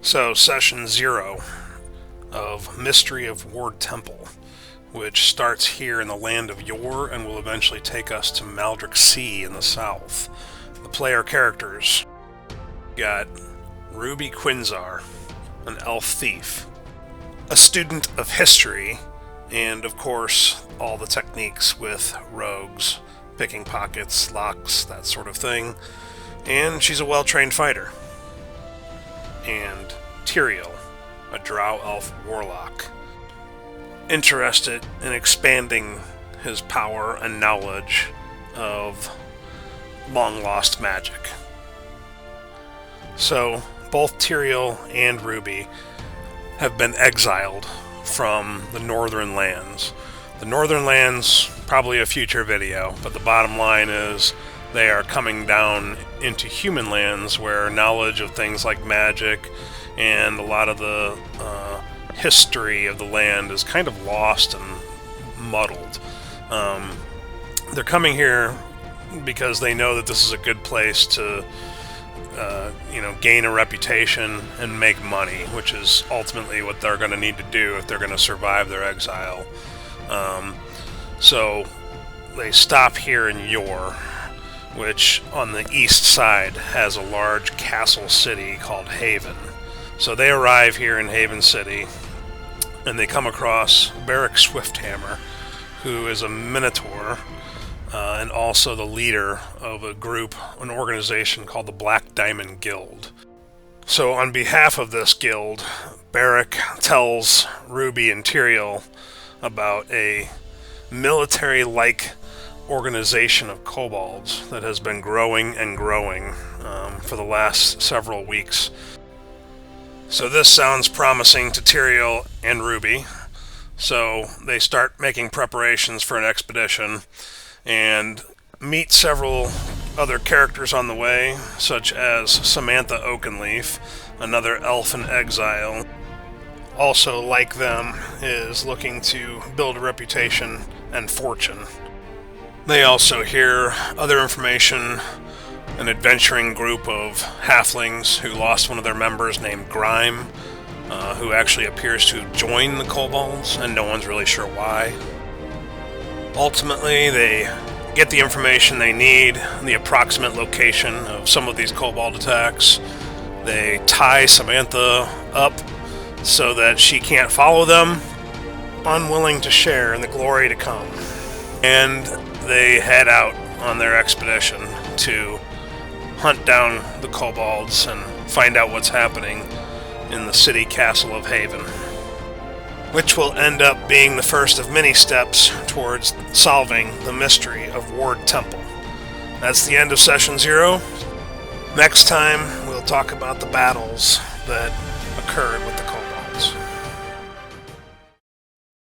So, Session 0 of Mystery of Ward Temple, which starts here in the land of Yore and will eventually take us to Maldrick Sea in the south. The player characters got Ruby Quinzar, an elf thief, a student of history, and of course all the techniques with rogues, picking pockets, locks, that sort of thing, and she's a well-trained fighter. And Tyrael, a drow elf warlock, interested in expanding his power and knowledge of long-lost magic. So, both Tyrael and Ruby have been exiled from the Northern Lands. The Northern Lands, probably a future video, but the bottom line is they are coming down into human lands where knowledge of things like magic and a lot of the history of the land is kind of lost and muddled. They're coming here because they know that this is a good place to gain a reputation and make money, which is ultimately what they're going to need to do if they're going to survive their exile. So they stop here in Yore, which on the east side has a large castle city called Haven. So they arrive here in Haven City, and they come across Beric Swifthammer, who is a Minotaur, and also the leader of a group, an organization called the Black Diamond Guild. So on behalf of this guild, Beric tells Ruby and Tyrael about a military-like organization of kobolds that has been growing and growing for the last several weeks. So this sounds promising to Tyrael and Ruby, so they start making preparations for an expedition and meet several other characters on the way, such as Samantha Oakenleaf, another Elven Exile. Also, like them, is looking to build a reputation and fortune. They also hear other information, an adventuring group of halflings who lost one of their members named Grime, who actually appears to join the kobolds, and no one's really sure why. Ultimately, they get the information they need, the approximate location of some of these kobold attacks. They tie Samantha up so that she can't follow them, unwilling to share in the glory to come. And they head out on their expedition to hunt down the kobolds and find out what's happening in the city castle of Haven, which will end up being the first of many steps towards solving the mystery of Ward Temple. That's the end of Session 0. Next time, we'll talk about the battles that occurred with the kobolds.